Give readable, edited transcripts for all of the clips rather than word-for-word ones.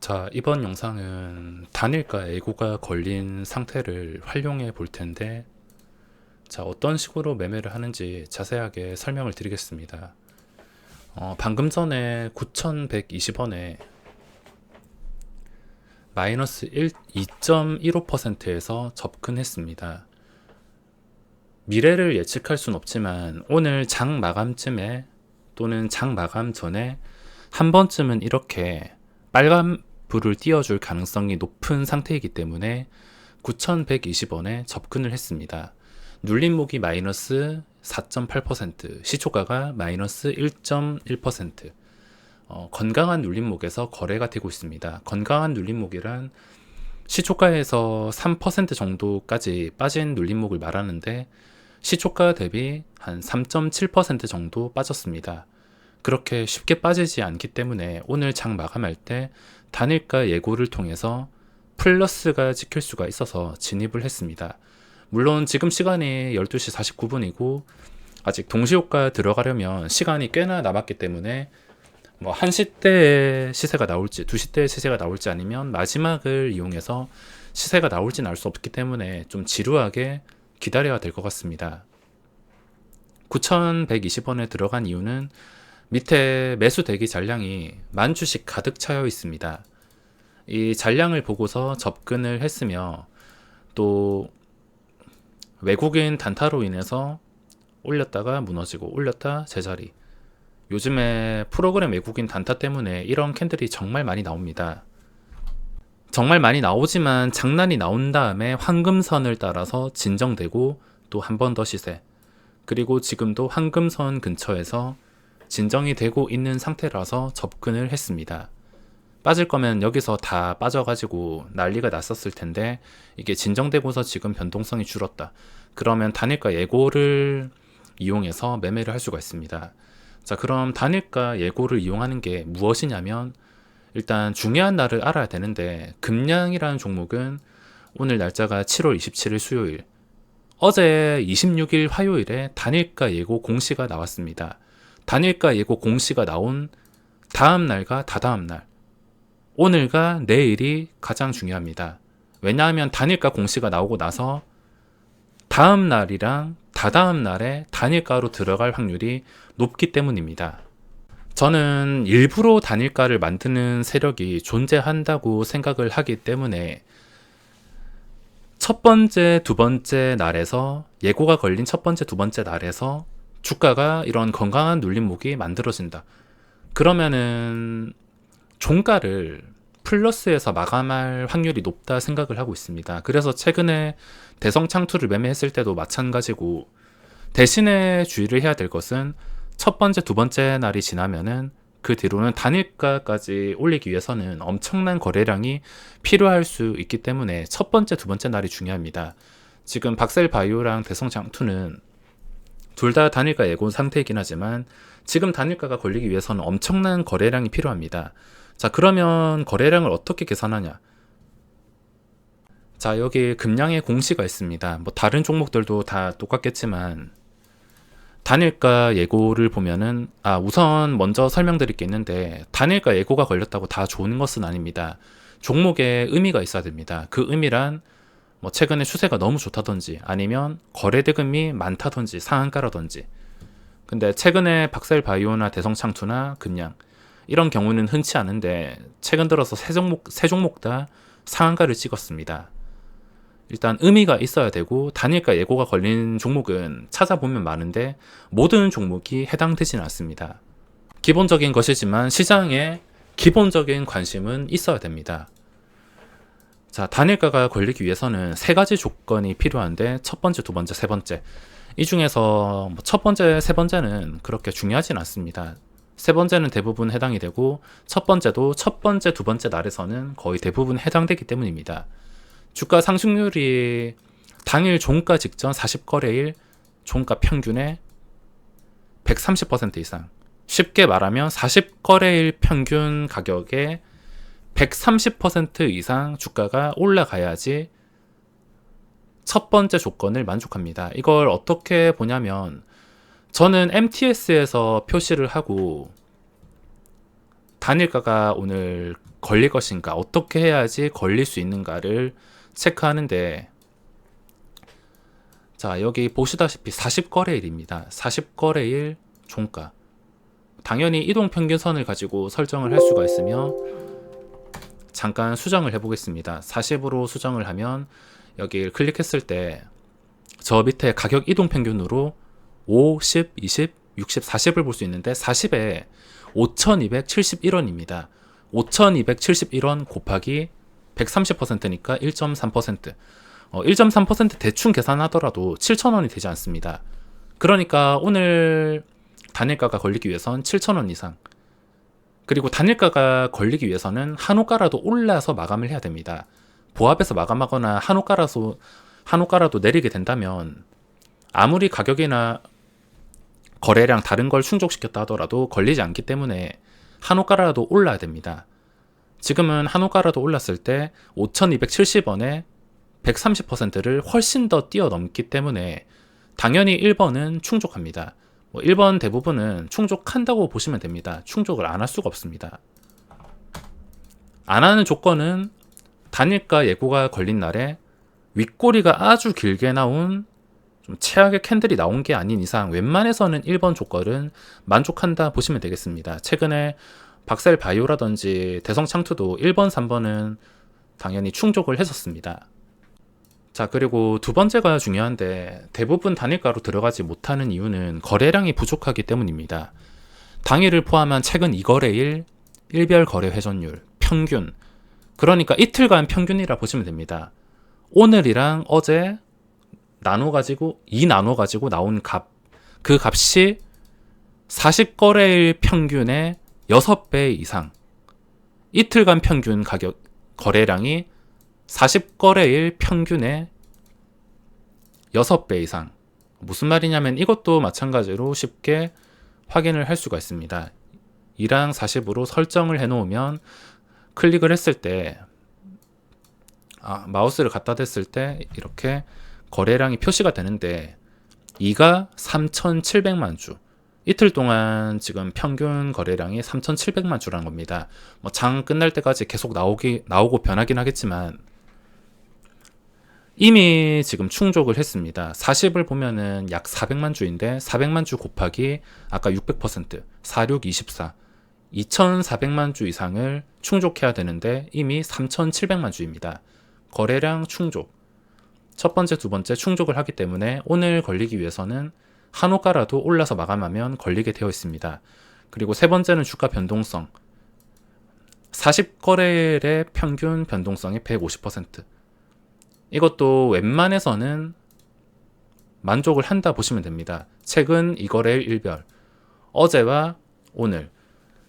자, 이번 영상은 단일가 예고가 걸린 상태를 활용해 볼 텐데, 자, 어떤 식으로 매매를 하는지 자세하게 설명을 드리겠습니다. 방금 전에 9,120원에 마이너스 2.15%에서 접근했습니다. 미래를 예측할 순 없지만 오늘 장 마감쯤에 또는 장 마감 전에 한 번쯤은 이렇게 빨간 불을 띄워줄 가능성이 높은 상태이기 때문에 9,120원에 접근을 했습니다. 눌림목이 마이너스 4.8%, 시초가가 마이너스 1.1%, 건강한 눌림목에서 거래가 되고 있습니다. 건강한 눌림목이란 시초가에서 3% 정도까지 빠진 눌림목을 말하는데 시초가 대비 한 3.7% 정도 빠졌습니다. 그렇게 쉽게 빠지지 않기 때문에 오늘 장 마감할 때 단일가 예고를 통해서 플러스가 찍힐 수가 있어서 진입을 했습니다. 물론 지금 시간이 12시 49분이고 아직 동시효과 들어가려면 시간이 꽤나 남았기 때문에 뭐 1시 때에 시세가 나올지 2시 때에 시세가 나올지 아니면 마지막을 이용해서 시세가 나올지는 알 수 없기 때문에 좀 지루하게 기다려야 될 것 같습니다. 9,120원에 들어간 이유는 밑에 매수 대기 잔량이 10,000주씩 가득 차여 있습니다. 이 잔량을 보고서 접근을 했으며 또 외국인 단타로 인해서 올렸다가 무너지고 올렸다 제자리. 요즘에 프로그램 외국인 단타 때문에 이런 캔들이 정말 많이 나옵니다. 정말 많이 나오지만 장난이 나온 다음에 황금선을 따라서 진정되고 또 한 번 더 시세. 그리고 지금도 황금선 근처에서 진정이 되고 있는 상태라서 접근을 했습니다. 빠질 거면 여기서 다 빠져가지고 난리가 났었을 텐데 이게 진정되고서 지금 변동성이 줄었다. 그러면 단일가 예고를 이용해서 매매를 할 수가 있습니다. 자, 그럼 단일가 예고를 이용하는 게 무엇이냐면 일단 중요한 날을 알아야 되는데 금량이라는 종목은 오늘 날짜가 7월 27일 수요일, 어제 26일 화요일에 단일가 예고 공시가 나왔습니다. 단일가 예고 공시가 나온 다음 날과 다다음 날, 오늘과 내일이 가장 중요합니다. 왜냐하면 단일가 공시가 나오고 나서 다음 날이랑 다다음 날에 단일가로 들어갈 확률이 높기 때문입니다. 저는 일부러 단일가를 만드는 세력이 존재한다고 생각을 하기 때문에 첫 번째, 두 번째 날에서 예고가 걸린 첫 번째, 두 번째 날에서 주가가 이런 건강한 눌림목이 만들어진다. 그러면은 종가를 플러스에서 마감할 확률이 높다 생각을 하고 있습니다. 그래서 최근에 대성창투를 매매했을 때도 마찬가지고, 대신에 주의를 해야 될 것은 첫 번째, 두 번째 날이 지나면은 그 뒤로는 단일가까지 올리기 위해서는 엄청난 거래량이 필요할 수 있기 때문에 첫 번째, 두 번째 날이 중요합니다. 지금 박셀바이오랑 대성창투는 둘 다 단일가 예고 상태이긴 하지만 지금 단일가가 걸리기 위해서는 엄청난 거래량이 필요합니다. 자, 그러면 거래량을 어떻게 계산하냐? 자, 여기 금량의 공시가 있습니다. 뭐 다른 종목들도 다 똑같겠지만 단일가 예고를 보면은 우선 먼저 설명드릴 게 있는데 단일가 예고가 걸렸다고 다 좋은 것은 아닙니다. 종목에 의미가 있어야 됩니다. 그 의미란 뭐 최근에 추세가 너무 좋다든지 아니면 거래 대금이 많다든지 상한가라든지. 근데 최근에 박셀바이오나 대성창투나 금량 이런 경우는 흔치 않은데 최근 들어서 세 종목 다 상한가를 찍었습니다. 일단 의미가 있어야 되고 단일가 예고가 걸린 종목은 찾아보면 많은데 모든 종목이 해당되지는 않습니다. 기본적인 것이지만 시장에 기본적인 관심은 있어야 됩니다. 자, 단일가가 걸리기 위해서는 세 가지 조건이 필요한데 첫 번째, 두 번째, 세 번째. 이 중에서 첫 번째, 세 번째는 그렇게 중요하진 않습니다. 세 번째는 대부분 해당이 되고 첫 번째도 첫 번째, 두 번째 날에서는 거의 대부분 해당되기 때문입니다. 주가 상승률이 당일 종가 직전 40거래일 종가 평균의 130% 이상, 쉽게 말하면 40거래일 평균 가격의 130% 이상 주가가 올라가야지 첫 번째 조건을 만족합니다. 이걸 어떻게 보냐면 저는 MTS에서 표시를 하고 단일가가 오늘 걸릴 것인가, 어떻게 해야지 걸릴 수 있는가를 체크하는데, 자, 여기 보시다시피 40거래일입니다. 40거래일 종가. 당연히 이동평균선을 가지고 설정을 할 수가 있으며, 잠깐 수정을 해보겠습니다. 40으로 수정을 하면 여기를 클릭했을 때 저 밑에 가격 이동평균으로 5, 10, 20, 60, 40을 볼 수 있는데 40에 5,271원입니다. 5,271원 곱하기 130%니까 1.3%. 1.3% 대충 계산하더라도 7,000원이 되지 않습니다. 그러니까 오늘 단일가가 걸리기 위해선 7,000원 이상. 그리고 단일가가 걸리기 위해서는 한호가라도 올라서 마감을 해야 됩니다. 보합에서 마감하거나 한호가라도 내리게 된다면 아무리 가격이나 거래량 다른 걸 충족시켰다 하더라도 걸리지 않기 때문에 한호가라도 올라야 됩니다. 지금은 한호가라도 올랐을 때 5,270원에 130%를 훨씬 더 뛰어넘기 때문에 당연히 1번은 충족합니다. 1번 대부분은 충족한다고 보시면 됩니다. 충족을 안 할 수가 없습니다. 안 하는 조건은 단일가 예고가 걸린 날에 윗꼬리가 아주 길게 나온 좀 최악의 캔들이 나온 게 아닌 이상 웬만해서는 1번 조건은 만족한다 보시면 되겠습니다. 최근에 박셀바이오라든지 대성창투도 1번, 3번은 당연히 충족을 했었습니다. 자, 그리고 두 번째가 중요한데 대부분 단일가로 들어가지 못하는 이유는 거래량이 부족하기 때문입니다. 당일을 포함한 최근 2거래일 일별 거래 회전율 평균, 그러니까 이틀간 평균이라 보시면 됩니다. 오늘이랑 어제 나눠가지고 나온 값, 그 값이 40거래일 평균의 6배 이상, 이틀간 평균 가격 거래량이 40거래일 평균의 6배 이상. 무슨 말이냐면 이것도 마찬가지로 쉽게 확인을 할 수가 있습니다. 2랑 40으로 설정을 해 놓으면 클릭을 했을 때 마우스를 갖다 댔을 때 이렇게 거래량이 표시가 되는데 2가 3,700만 주, 이틀 동안 지금 평균 거래량이 3,700만 주라는 겁니다. 장 끝날 때까지 계속 나오고 변하긴 하겠지만 이미 지금 충족을 했습니다. 40을 보면은 약 400만 주인데 400만 주 곱하기 아까 600%, 46, 24, 2,400만 주 이상을 충족해야 되는데 이미 3,700만 주입니다. 거래량 충족. 첫 번째, 두 번째 충족을 하기 때문에 오늘 걸리기 위해서는 한호가라도 올라서 마감하면 걸리게 되어 있습니다. 그리고 세 번째는 주가 변동성. 40거래일의 평균 변동성이 150%. 이것도 웬만해서는 만족을 한다 보시면 됩니다. 최근 2거래일 일별, 어제와 오늘.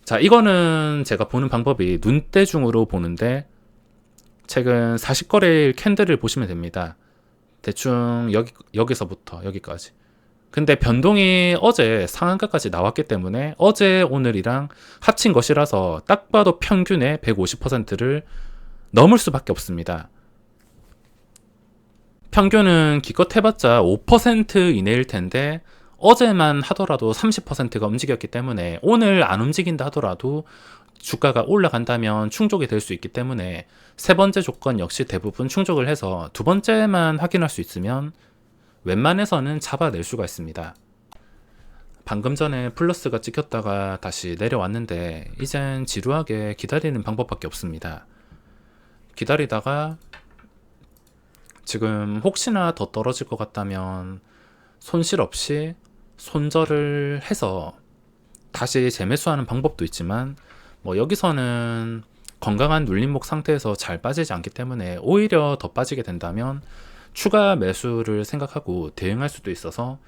자, 이거는 제가 보는 방법이 눈대중으로 보는데 최근 40거래일 캔들을 보시면 됩니다. 대충 여기서부터 여기까지. 근데 변동이 어제 상한가까지 나왔기 때문에 어제 오늘이랑 합친 것이라서 딱 봐도 평균의 150%를 넘을 수밖에 없습니다. 평균은 기껏 해봤자 5% 이내일 텐데 어제만 하더라도 30%가 움직였기 때문에 오늘 안 움직인다 하더라도 주가가 올라간다면 충족이 될 수 있기 때문에 세 번째 조건 역시 대부분 충족을 해서 두 번째만 확인할 수 있으면 웬만해서는 잡아낼 수가 있습니다. 방금 전에 플러스가 찍혔다가 다시 내려왔는데 이젠 지루하게 기다리는 방법밖에 없습니다. 기다리다가 지금 혹시나 더 떨어질 것 같다면 손실 없이 손절을 해서 다시 재매수하는 방법도 있지만 여기서는 건강한 눌림목 상태에서 잘 빠지지 않기 때문에 오히려 더 빠지게 된다면 추가 매수를 생각하고 대응할 수도 있어서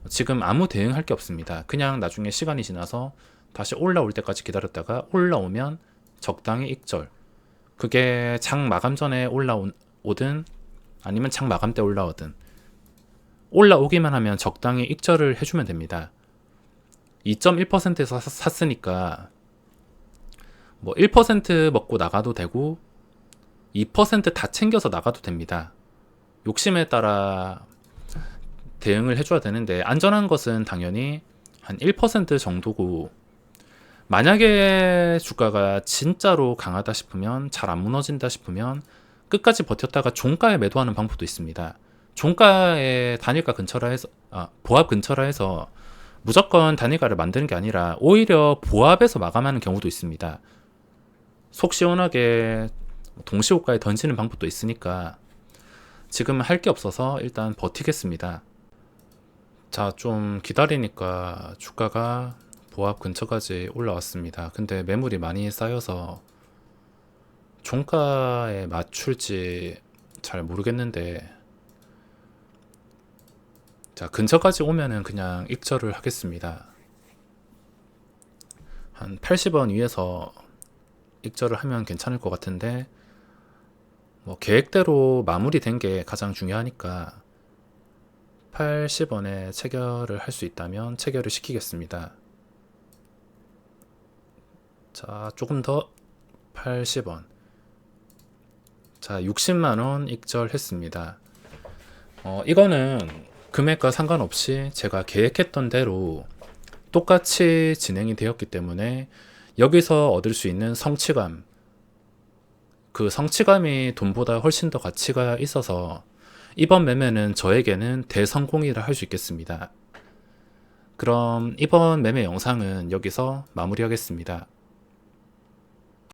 지금 아무 대응할 게 없습니다. 그냥 나중에 시간이 지나서 다시 올라올 때까지 기다렸다가 올라오면 적당히 익절. 그게 장 마감 전에 올라오든 아니면 장 마감 때 올라오든 올라오기만 하면 적당히 익절을 해주면 됩니다. 2.1%에서 샀으니까 1% 먹고 나가도 되고 2% 다 챙겨서 나가도 됩니다. 욕심에 따라 대응을 해줘야 되는데 안전한 것은 당연히 한 1% 정도고 만약에 주가가 진짜로 강하다 싶으면, 잘 안 무너진다 싶으면 끝까지 버텼다가 종가에 매도하는 방법도 있습니다. 종가의 단일가 근처라 해서, 보합 근처라 해서 무조건 단일가를 만드는 게 아니라 오히려 보합에서 마감하는 경우도 있습니다. 속 시원하게 동시호가에 던지는 방법도 있으니까 지금은 할 게 없어서 일단 버티겠습니다. 자, 좀 기다리니까 주가가 보합 근처까지 올라왔습니다. 근데 매물이 많이 쌓여서 종가에 맞출지 잘 모르겠는데, 자, 근처까지 오면은 그냥 익절을 하겠습니다. 한 80원 위에서 익절을 하면 괜찮을 것 같은데, 뭐 계획대로 마무리된 게 가장 중요하니까 80원에 체결을 할 수 있다면 체결을 시키겠습니다. 자, 조금 더 80원. 자, 60만원 익절했습니다. 이거는 금액과 상관없이 제가 계획했던 대로 똑같이 진행이 되었기 때문에 여기서 얻을 수 있는 성취감, 그 성취감이 돈보다 훨씬 더 가치가 있어서 이번 매매는 저에게는 대성공이라 할 수 있겠습니다. 그럼 이번 매매 영상은 여기서 마무리하겠습니다.